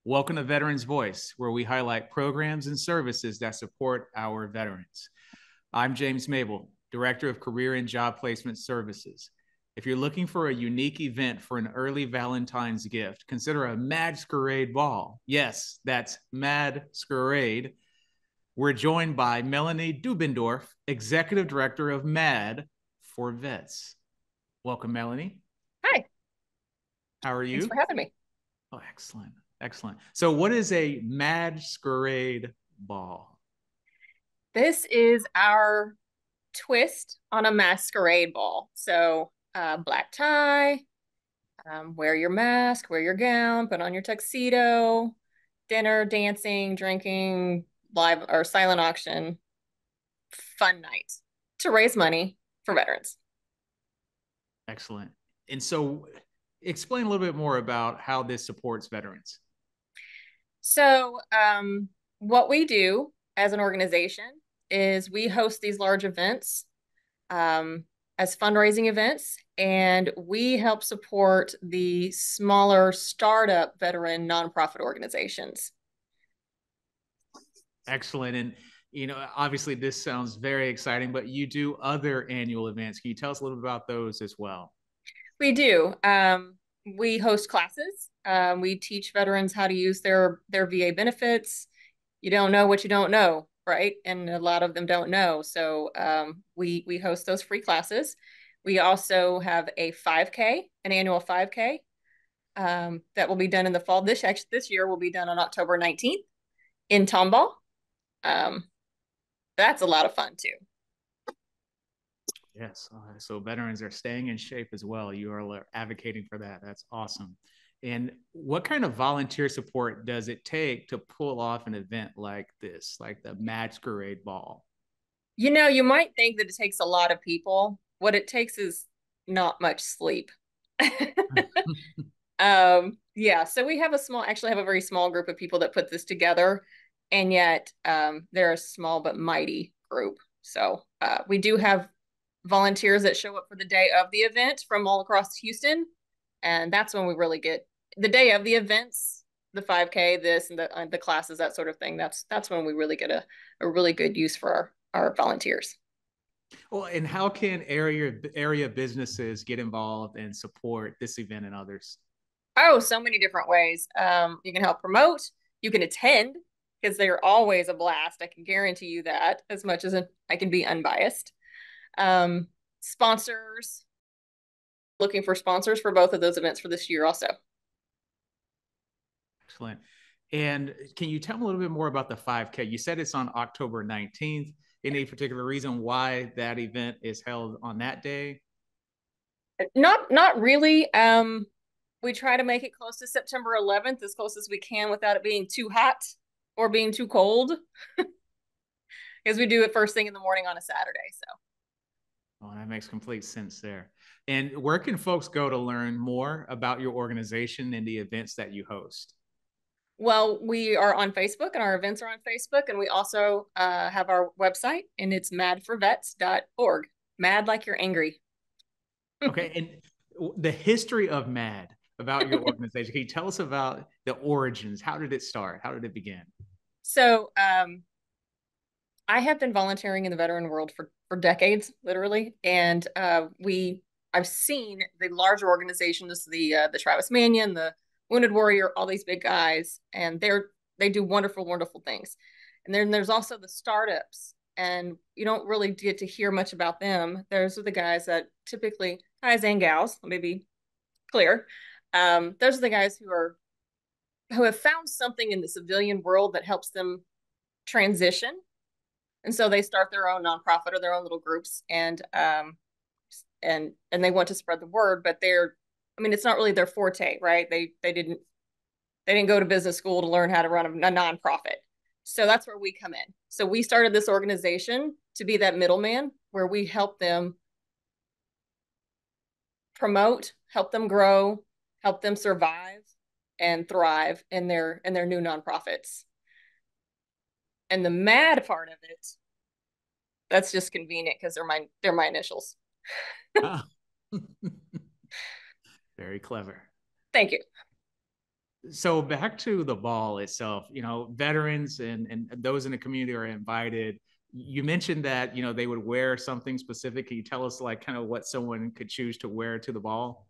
Welcome to Veterans Voice, where we highlight programs and services that support our veterans. I'm James Mable, Director of Career and Job Placement Services. If you're looking for a unique event for an early Valentine's gift, consider a MADsquerade Ball. Yes, that's MADsquerade. We're joined by Melanie Dubendorff, Executive Director of MAD for Vets. Welcome, Melanie. Hi. How are you? Thanks for having me. Oh, excellent. Excellent. So what is a MADsquerade Ball? This is our twist on a masquerade ball. So black tie, wear your mask, wear your gown, put on your tuxedo, dinner, dancing, drinking, live or silent auction, fun night to raise money for veterans. Excellent. And so explain a little bit more about how this supports veterans. So what we do as an organization is we host these large events as fundraising events, and we help support the smaller startup veteran nonprofit organizations. Excellent. And, obviously this sounds very exciting, but you do other annual events. Can you tell us a little bit about those as well? We do. We host classes. We teach veterans how to use their VA benefits. You don't know what you don't know, right? And a lot of them don't know. So we host those free classes. We also have a 5K, an annual 5K that will be done in the fall. This year will be done on October 19th in Tomball. That's a lot of fun too. Yes. So veterans are staying in shape as well. You are advocating for that. That's awesome. And what kind of volunteer support does it take to pull off an event like this, like the MADsquerade Ball? You know, you might think that it takes a lot of people. What it takes is not much sleep. Yeah, so we have actually have a very small group of people that put this together, and yet they're a small but mighty group. So we do have volunteers that show up for the day of the event from all across Houston, and that's when we really get the day of the events, the 5K, this and the classes, that sort of thing. That's when we really get a really good use for our volunteers. Well, and how can area businesses get involved and support this event and others? Oh, so many different ways. You can help promote, you can attend because they're always a blast. I can guarantee you that as much as I can be unbiased. Sponsors, looking for sponsors for both of those events for this year also. Excellent. And can you tell me a little bit more about the 5K? You said it's on October 19th. Any particular reason why that event is held on that day? Not really. We try to make it close to September 11th, as close as we can without it being too hot or being too cold. Because we do it first thing in the morning on a Saturday. So Oh, that makes complete sense there. And where can folks go to learn more about your organization and the events that you host? well, we are on Facebook and our events are on Facebook. And we also have our website and it's madforvets.org. Mad like you're angry. Okay. And the history of MAD, about your organization, can you tell us about the origins? How did it start? How did it begin? So I have been volunteering in the veteran world for decades, literally. And I've seen the larger organizations, the Travis Manion, the Wounded Warrior, all these big guys, and they do wonderful, wonderful things. And then there's also the startups, and you don't really get to hear much about them. Those are the guys that typically, guys and gals, let me be clear. Those are the guys who have found something in the civilian world that helps them transition, and so they start their own nonprofit or their own little groups, and they want to spread the word, but I mean, it's not really their forte, right? They didn't go to business school to learn how to run a nonprofit. So that's where we come in. So we started this organization to be that middleman where we help them promote, help them grow, help them survive and thrive in their new nonprofits. And the mad part of it, that's just convenient because they're my initials. Ah. Very clever. Thank you. So back to the ball itself, veterans and those in the community are invited. You mentioned that, they would wear something specific. Can you tell us like kind of what someone could choose to wear to the ball?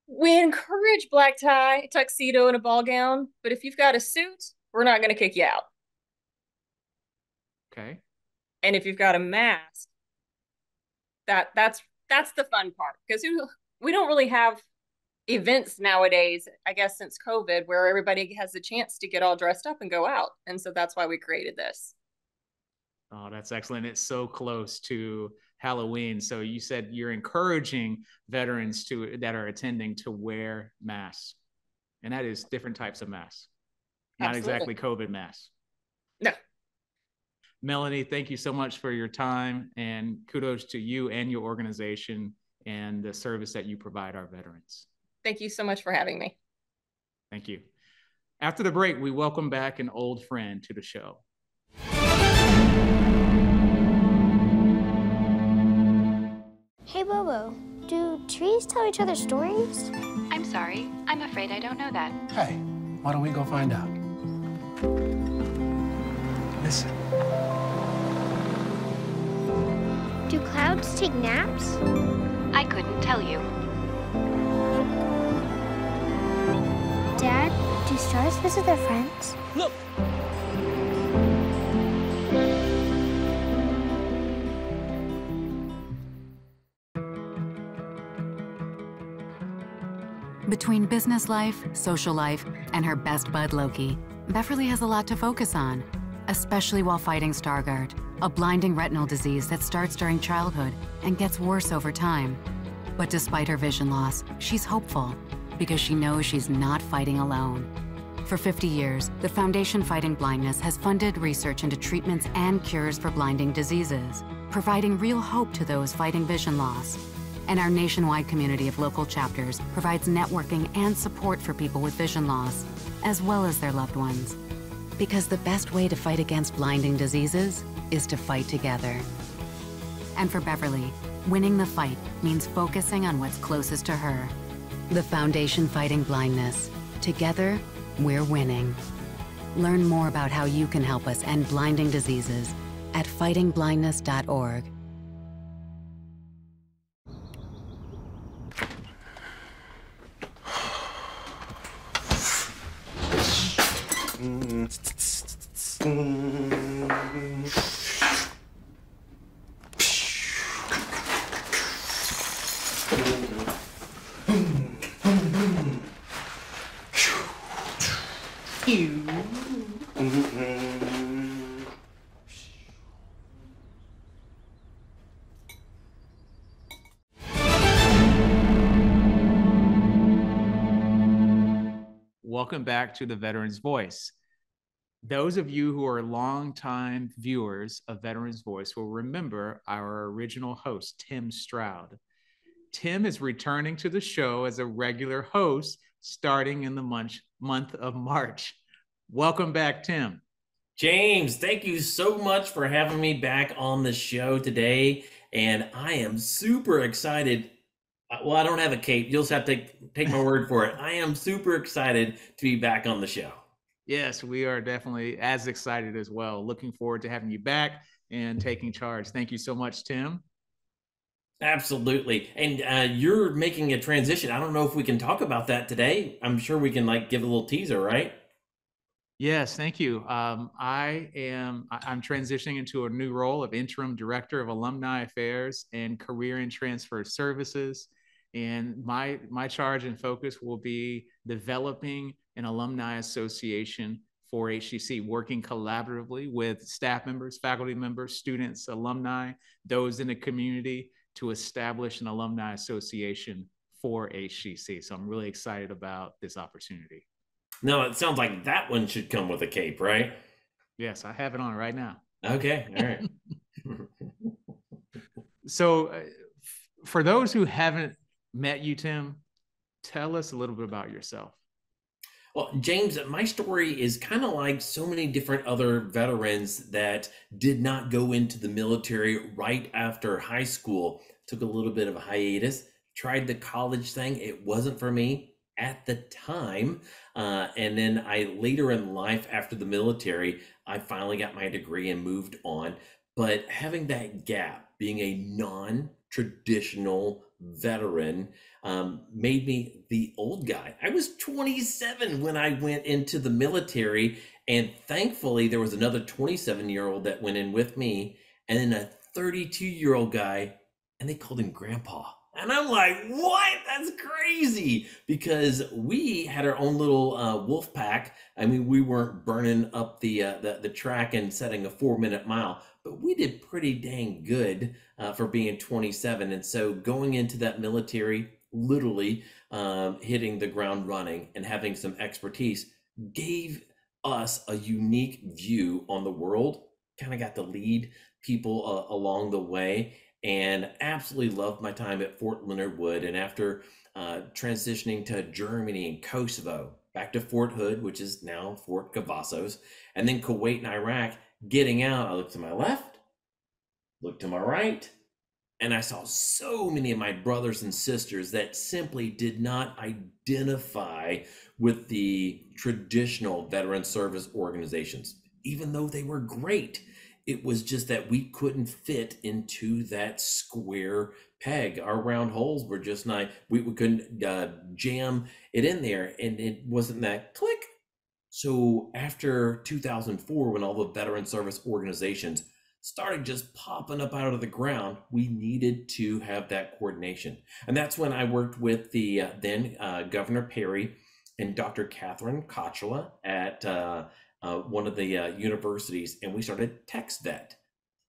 We encourage black tie, tuxedo, and a ball gown, but if you've got a suit, we're not going to kick you out. Okay. And if you've got a mask, that's the fun part because we don't really have events nowadays, I guess since COVID, where everybody has the chance to get all dressed up and go out. And so that's why we created this. Oh, that's excellent. It's so close to Halloween. So you said you're encouraging veterans that are attending to wear masks. And that is different types of masks, not Absolutely. exactly COVID masks. No. Melanie, thank you so much for your time, and kudos to you and your organization and the service that you provide our veterans. Thank you so much for having me. Thank you. After the break, we welcome back an old friend to the show. Hey, Bobo, do trees tell each other stories? I'm sorry. I'm afraid I don't know that. Hey, why don't we go find out? Listen. Do clouds take naps? I couldn't tell you. Dad, do stars visit their friends? Look! Between business life, social life, and her best bud Loki, Beverly has a lot to focus on, especially while fighting Stargardt, a blinding retinal disease that starts during childhood and gets worse over time. But despite her vision loss, she's hopeful because she knows she's not fighting alone. For 50 years, the Foundation Fighting Blindness has funded research into treatments and cures for blinding diseases, providing real hope to those fighting vision loss. And our nationwide community of local chapters provides networking and support for people with vision loss, as well as their loved ones. Because the best way to fight against blinding diseases is to fight together. And for Beverly, winning the fight means focusing on what's closest to her. The Foundation Fighting Blindness. Together, we're winning. Learn more about how you can help us end blinding diseases at fightingblindness.org. Welcome back to the Veterans Voice. Those of you who are longtime viewers of Veterans Voice will remember our original host, Tim Stroud. Tim is returning to the show as a regular host starting in the month of March. Welcome back, Tim. James, thank you so much for having me back on the show today. And I am super excited. Well, I don't have a cape. You'll just have to take my word for it. I am super excited to be back on the show. Yes, we are definitely as excited as well. Looking forward to having you back and taking charge. Thank you so much, Tim. Absolutely. And you're making a transition. I don't know if we can talk about that today. I'm sure we can give a little teaser, right? Yes, thank you. I'm transitioning into a new role of interim director of alumni affairs and career and transfer services. And my charge and focus will be developing an alumni association for HCC, working collaboratively with staff members, faculty members, students, alumni, those in the community to establish an alumni association for HCC. So I'm really excited about this opportunity. No, it sounds like that one should come with a cape, right? Yes, I have it on right now. Okay, all right. So for those who haven't met you, Tim, tell us a little bit about yourself. Well, James, my story is kind of like so many different other veterans that did not go into the military right after high school. Took a little bit of a hiatus, tried the college thing. It wasn't for me. at the time. And then I later in life, after the military, I finally got my degree and moved on. But having that gap, being a non-traditional veteran, made me the old guy. I was 27 when I went into the military, and thankfully there was another 27-year-old that went in with me, and then a 32-year-old guy, and they called him Grandpa. And I'm like, what? That's crazy. Because we had our own little wolf pack. I mean, we weren't burning up the track and setting a 4-minute mile, but we did pretty dang good for being 27. And so going into that military, literally hitting the ground running and having some expertise gave us a unique view on the world. Kind of got to lead people along the way, and absolutely loved my time at Fort Leonard Wood. And after transitioning to Germany and Kosovo, back to Fort Hood, which is now Fort Cavazos, and then Kuwait and Iraq, getting out, I looked to my left, looked to my right, and I saw so many of my brothers and sisters that simply did not identify with the traditional veteran service organizations, even though they were great. It was just that we couldn't fit into that square peg. Our round holes were just not, we couldn't jam it in there, and it wasn't that click. So after 2004, when all the veteran service organizations started just popping up out of the ground, we needed to have that coordination. And that's when I worked with the then Governor Perry and Dr. Catherine Kochula at one of the universities, and we started TextVet.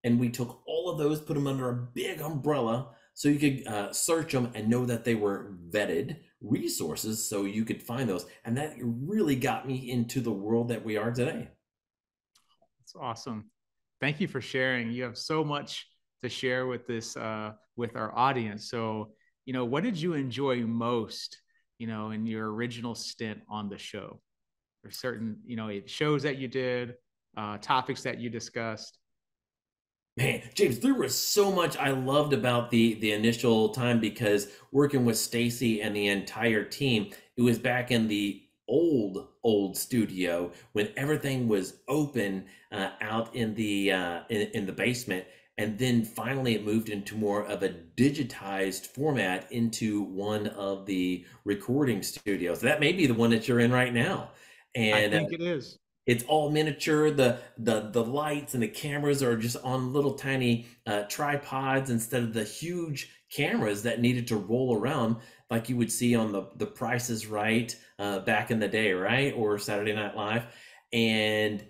And we took all of those, put them under a big umbrella so you could search them and know that they were vetted resources, so you could find those. And that really got me into the world that we are today. That's awesome. Thank you for sharing. You have so much to share with this, with our audience. So, what did you enjoy most, in your original stint on the show? Or certain, shows that you did, topics that you discussed? Man, James, there was so much I loved about the initial time, because working with Stacy and the entire team, it was back in the old studio when everything was open out in the basement, and then finally it moved into more of a digitized format into one of the recording studios. That may be the one that you're in right now. And I think it is. It's all miniature. The lights and the cameras are just on little tiny tripods instead of the huge cameras that needed to roll around like you would see on the Price is Right back in the day, right? Or Saturday Night Live. And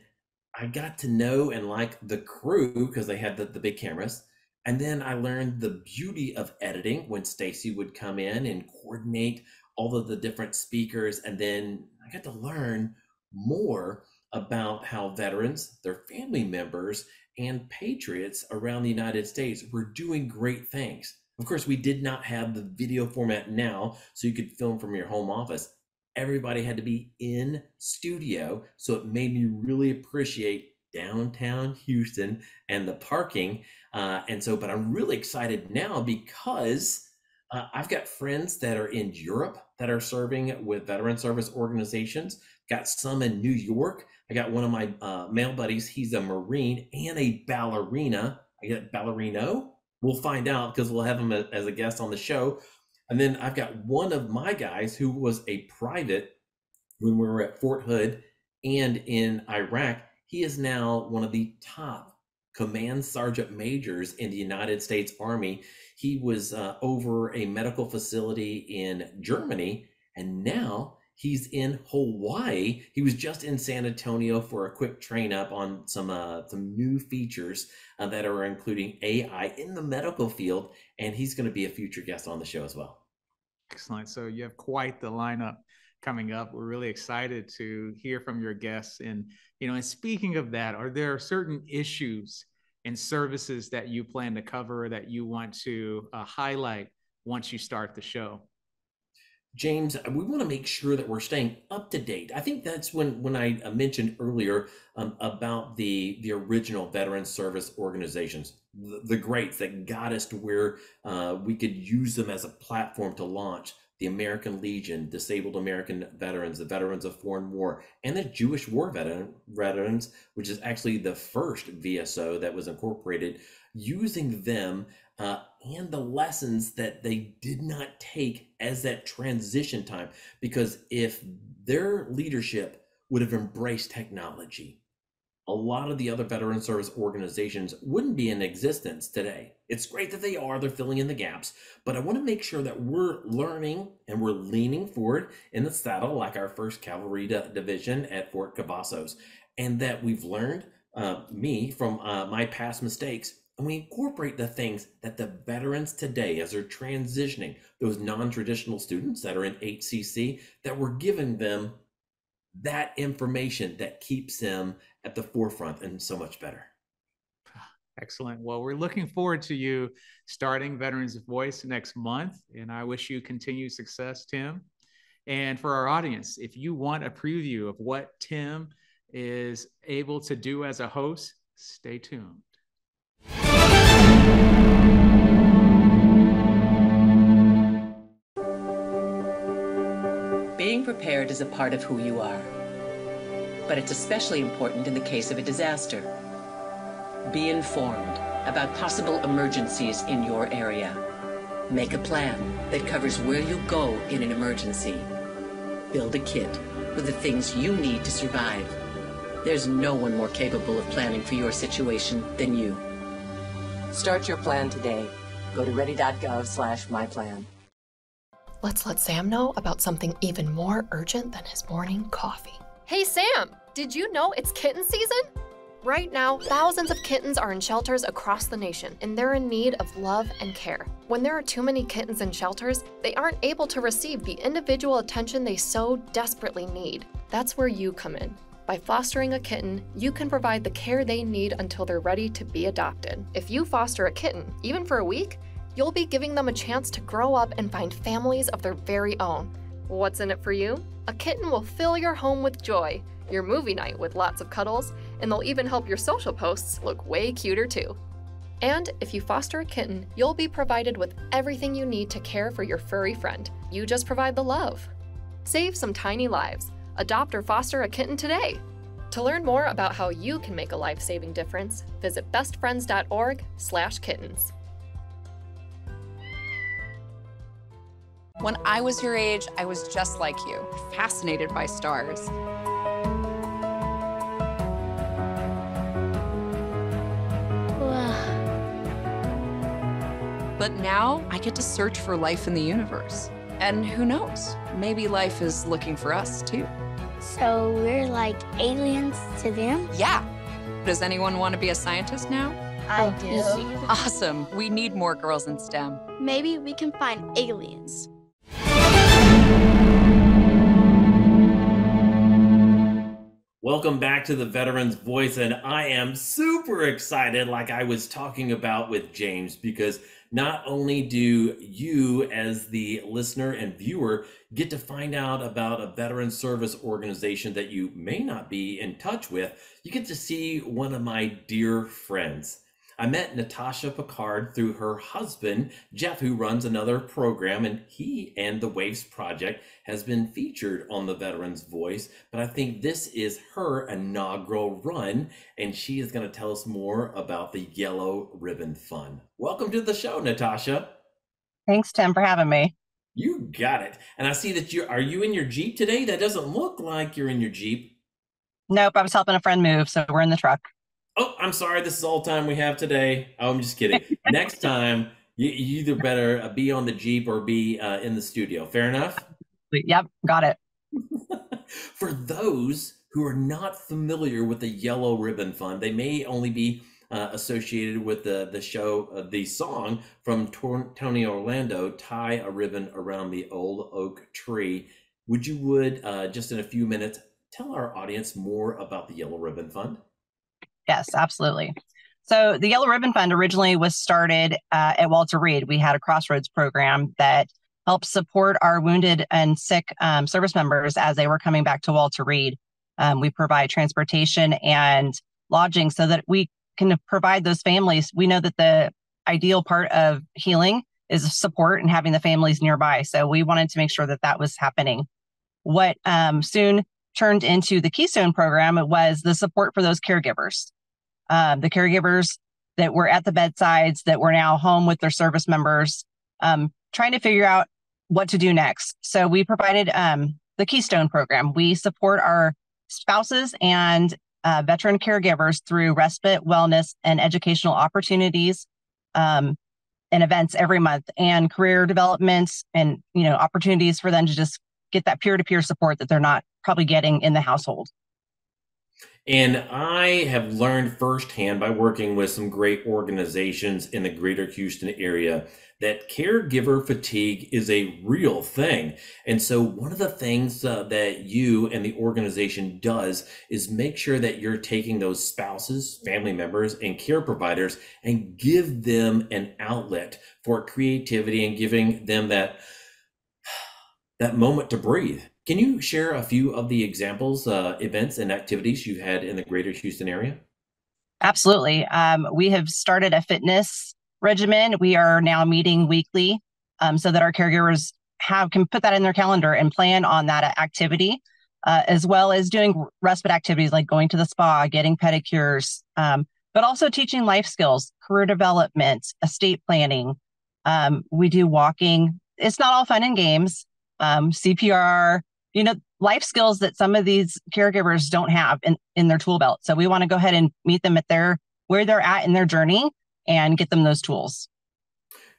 I got to know and like the crew because they had the big cameras. And then I learned the beauty of editing when Stacy would come in and coordinate all of the different speakers. And then I got to learn more about how veterans, their family members, and patriots around the United States were doing great things. Of course, we did not have the video format now, so you could film from your home office. Everybody had to be in studio, so it made me really appreciate downtown Houston and the parking. But I'm really excited now because I've got friends that are in Europe that are serving with veteran service organizations. Got some in New York. I got one of my male buddies. He's a Marine and a ballerina. I get ballerino. We'll find out because we'll have him as a guest on the show. And then I've got one of my guys who was a private when we were at Fort Hood and in Iraq. He is now one of the top command sergeant majors in the United States Army. He was over a medical facility in Germany, and now he's in Hawaii. He was just in San Antonio for a quick train up on some new features that are including AI in the medical field, and he's going to be a future guest on the show as well. Excellent. So you have quite the lineup coming up. We're really excited to hear from your guests. And, and speaking of that, are there certain issues and services that you plan to cover that you want to highlight once you start the show? James, we want to make sure that we're staying up to date. I think that's when I mentioned earlier about the original veteran service organizations, the greats that got us to where we could use them as a platform to launch. the American Legion, Disabled American Veterans, the Veterans of Foreign War, and the Jewish War Veterans, which is actually the first VSO that was incorporated, using them and the lessons that they did not take as that transition time. Because if their leadership would have embraced technology, a lot of the other veteran service organizations wouldn't be in existence today. It's great that they are, they're filling in the gaps, but I want to make sure that we're learning and we're leaning forward in the saddle like our 1st Cavalry Division at Fort Cavazos, and that we've learned, me, from my past mistakes, and we incorporate the things that the veterans today, as they're transitioning, those non-traditional students that are in HCC, that we're giving them that information that keeps them at the forefront and so much better. Excellent. Well, we're looking forward to you starting Veterans Voice next month, and I wish you continued success, Tim. And for our audience, if you want a preview of what Tim is able to do as a host, stay tuned. Being prepared is a part of who you are, but it's especially important in the case of a disaster. Be informed about possible emergencies in your area. Make a plan that covers where you'll go in an emergency. Build a kit with the things you need to survive. There's no one more capable of planning for your situation than you. Start your plan today. Go to ready.gov/myplan. Let's let Sam know about something even more urgent than his morning coffee. Hey Sam, did you know it's kitten season? Right now, thousands of kittens are in shelters across the nation, and they're in need of love and care. When there are too many kittens in shelters, they aren't able to receive the individual attention they so desperately need. That's where you come in. By fostering a kitten, you can provide the care they need until they're ready to be adopted. If you foster a kitten, even for a week, you'll be giving them a chance to grow up and find families of their very own. What's in it for you? A kitten will fill your home with joy, your movie night with lots of cuddles, and they'll even help your social posts look way cuter too. And if you foster a kitten, you'll be provided with everything you need to care for your furry friend. You just provide the love. Save some tiny lives. Adopt or foster a kitten today. To learn more about how you can make a life-saving difference, visit bestfriends.org/kittens. When I was your age, I was just like you, fascinated by stars. But now I get to search for life in the universe. And who knows, maybe life is looking for us too. So we're like aliens to them? Yeah. Does anyone want to be a scientist now? I do. Awesome. We need more girls in STEM. Maybe we can find aliens. Welcome back to the Veterans Voice, and I am super excited, like I was talking about with James, because not only do you as the listener and viewer get to find out about a veteran service organization that you may not be in touch with, you get to see one of my dear friends. I met Natasha Pickard through her husband, Jeff, who runs another program, and he and the Waves Project has been featured on the Veterans Voice, but I think this is her inaugural run, and she is going to tell us more about the Yellow Ribbon Fund. Welcome to the show, Natasha. Thanks, Tim, for having me. You got it. And I see that are you in your Jeep today? That doesn't look like you're in your Jeep. Nope, I was helping a friend move, so we're in the truck. Oh, I'm sorry. This is all the time we have today. Oh, I'm just kidding. Next time, you either better be on the Jeep or be in the studio. Fair enough? Yep, got it. For those who are not familiar with the Yellow Ribbon Fund, they may only be associated with the show, the song from Tony Orlando, Tie a Ribbon Around the Old Oak Tree. Would you just in a few minutes, tell our audience more about the Yellow Ribbon Fund? Yes, absolutely. So the Yellow Ribbon Fund originally was started at Walter Reed. We had a Crossroads program that helped support our wounded and sick service members as they were coming back to Walter Reed. We provide transportation and lodging so that we can provide those families. We know that the ideal part of healing is support and having the families nearby. So we wanted to make sure that that was happening. What soon turned into the Keystone program was the support for those caregivers. The caregivers that were at the bedsides, that were now home with their service members, trying to figure out what to do next. So we provided the Keystone program. We support our spouses and veteran caregivers through respite, wellness, and educational opportunities and events every month, and career development and opportunities for them to just get that peer-to-peer support that they're not probably getting in the household. And I have learned firsthand by working with some great organizations in the greater Houston area that caregiver fatigue is a real thing. And so one of the things that you and the organization does is make sure that you're taking those spouses, family members, and care providers and give them an outlet for creativity and giving them that moment to breathe. Can you share a few of the examples, events, and activities you've had in the greater Houston area? Absolutely. We have started a fitness regimen. We are now meeting weekly so that our caregivers can put that in their calendar and plan on that activity, as well as doing respite activities like going to the spa, getting pedicures, but also teaching life skills, career development, estate planning. We do walking. It's not all fun and games. CPR, life skills that some of these caregivers don't have in their tool belt. So we want to go ahead and meet them at where they're at in their journey and get them those tools.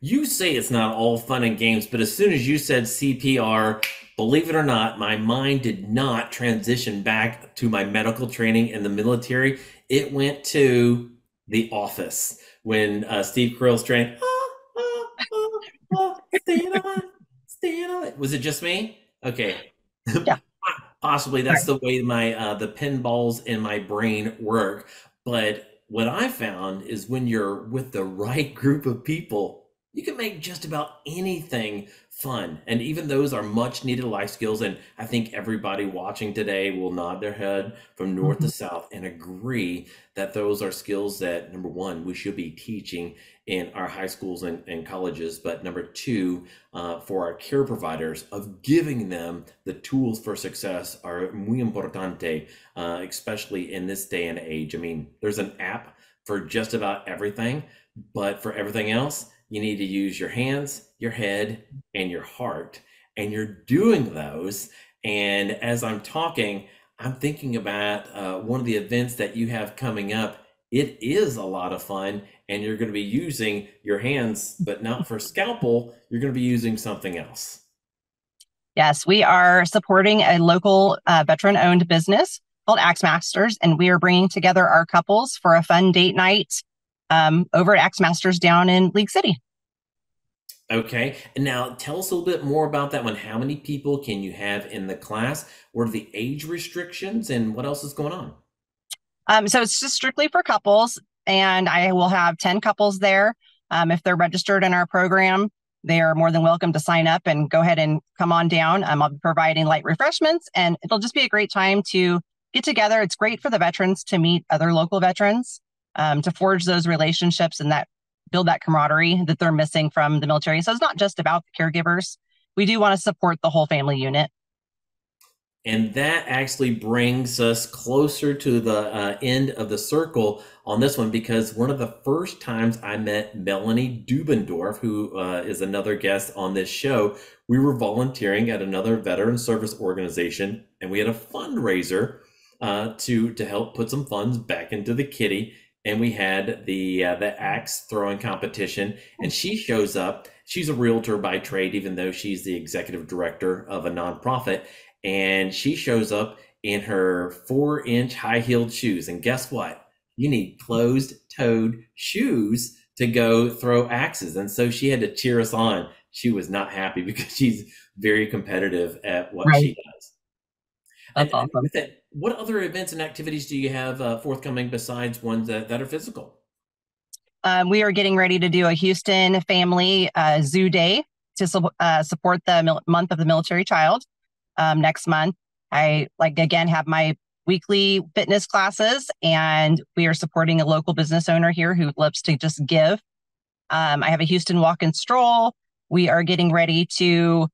You say it's not all fun and games, but as soon as you said CPR, believe it or not, my mind did not transition back to my medical training in the military. It went to The Office when Steve Carell's trained. Stand on it. Was it just me? Okay. Yeah. Possibly that's the way my the pinballs in my brain work. But what I found is when you're with the right group of people, you can make just about anything fun. And even those are much needed life skills. And I think everybody watching today will nod their head from north to south and agree that those are skills that, number one, we should be teaching in our high schools and colleges. But number two, for our care providers, of giving them the tools for success are muy importante, especially in this day and age. I mean, there's an app for just about everything, but for everything else, you need to use your hands, your head, and your heart. And you're doing those. And as I'm talking, I'm thinking about one of the events that you have coming up. It is a lot of fun, and you're going to be using your hands, but not for scalpel. You're going to be using something else. Yes, we are supporting a local veteran-owned business called Axe Masters, and we are bringing together our couples for a fun date night over at Axe Masters down in League City. Okay, and now tell us a little bit more about that one. How many people can you have in the class? What are the age restrictions, and what else is going on? So it's just strictly for couples, and I will have 10 couples there. If they're registered in our program, they are more than welcome to sign up and go ahead and come on down. I'll be providing light refreshments, and it'll just be a great time to get together. It's great for the veterans to meet other local veterans, to forge those relationships and build that camaraderie that they're missing from the military. So it's not just about the caregivers. We do want to support the whole family unit. And that actually brings us closer to the end of the circle on this one, because one of the first times I met Melanie Dubendorff, who is another guest on this show, we were volunteering at another veteran service organization, and we had a fundraiser to help put some funds back into the kitty. And we had the axe throwing competition, and she shows up. She's a realtor by trade, even though she's the executive director of a nonprofit. And she shows up in her 4-inch high-heeled shoes. And guess what? You need closed-toed shoes to go throw axes. And so she had to cheer us on. She was not happy because she's very competitive at what she does. That's awesome. With that, what other events and activities do you have forthcoming besides ones that are physical? We are getting ready to do a Houston Family Zoo Day to support the month of the military child. Next month, I have my weekly fitness classes, and we are supporting a local business owner here who loves to just give. I have a Houston walk and stroll. We are getting ready to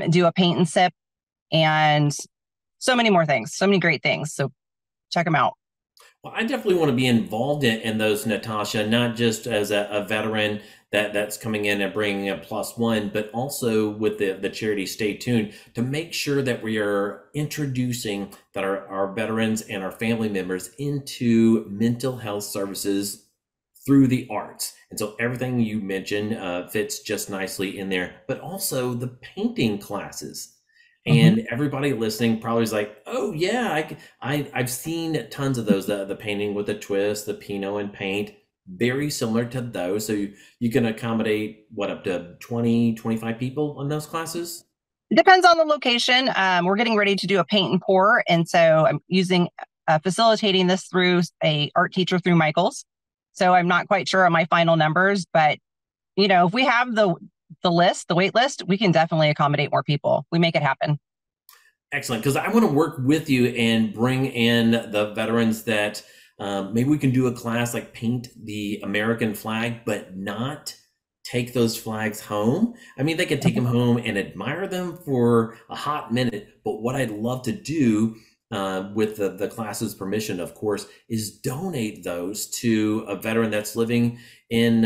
do a paint and sip, and so many more things, so many great things. So check them out. Well, I definitely want to be involved in those, Natasha, not just as a veteran that's coming in and bringing a +1, but also with the charity Stay Tuned, to make sure that we are introducing that our veterans and our family members into mental health services through the arts. And so everything you mentioned fits just nicely in there, but also the painting classes. And everybody listening probably is like, oh yeah, I've seen tons of those, the painting with the twist, the Pinot and paint, very similar to those. So you can accommodate what, up to 20, 25 people in those classes? It depends on the location. We're getting ready to do a paint and pour. And so I'm facilitating this through a art teacher through Michael's. So I'm not quite sure on my final numbers, but if we have the wait list, we can definitely accommodate more people. We make it happen. Excellent. Because I want to work with you and bring in the veterans that maybe we can do a class like paint the American flag, but not take those flags home. I mean, they could take them home and admire them for a hot minute. But what I'd love to do with the class's permission, of course, is donate those to a veteran that's living in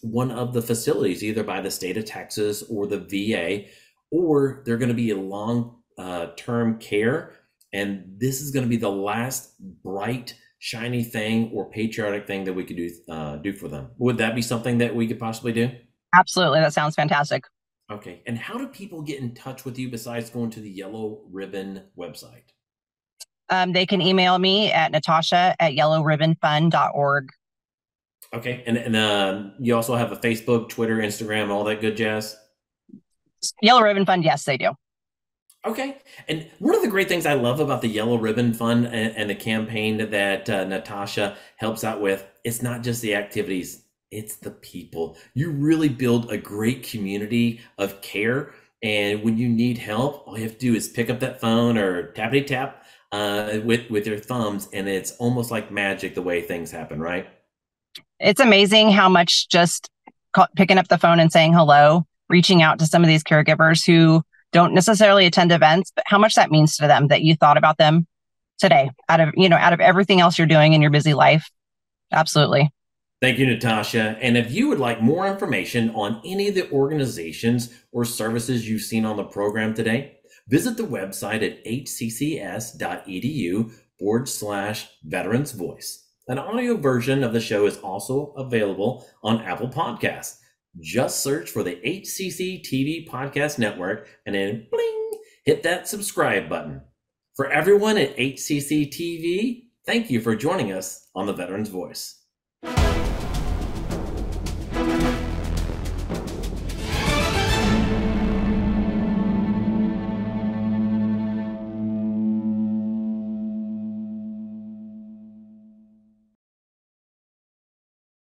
one of the facilities, either by the state of Texas or the VA, or they're going to be a long-term care. And this is going to be the last bright, shiny thing or patriotic thing that we could do for them. Would that be something that we could possibly do? Absolutely. That sounds fantastic. Okay. And how do people get in touch with you besides going to the Yellow Ribbon website? They can email me at natasha@yellowribbonfund.org. Okay. And you also have a Facebook, Twitter, Instagram, all that good jazz? Yellow Ribbon Fund, yes, they do. Okay. And one of the great things I love about the Yellow Ribbon Fund and the campaign that Natasha helps out with, it's not just the activities, it's the people. You really build a great community of care. And when you need help, all you have to do is pick up that phone or tappity tap with your thumbs, and it's almost like magic the way things happen, right? It's amazing how much just picking up the phone and saying hello, reaching out to some of these caregivers who don't necessarily attend events, but how much that means to them that you thought about them today out of everything else you're doing in your busy life. Absolutely. Thank you, Natasha. And if you would like more information on any of the organizations or services you've seen on the program today, visit the website at hccs.edu/VeteransVoice. An audio version of the show is also available on Apple Podcasts. Just search for the HCC TV Podcast Network and then bling, hit that subscribe button. For everyone at HCC TV, thank you for joining us on the Veterans Voice.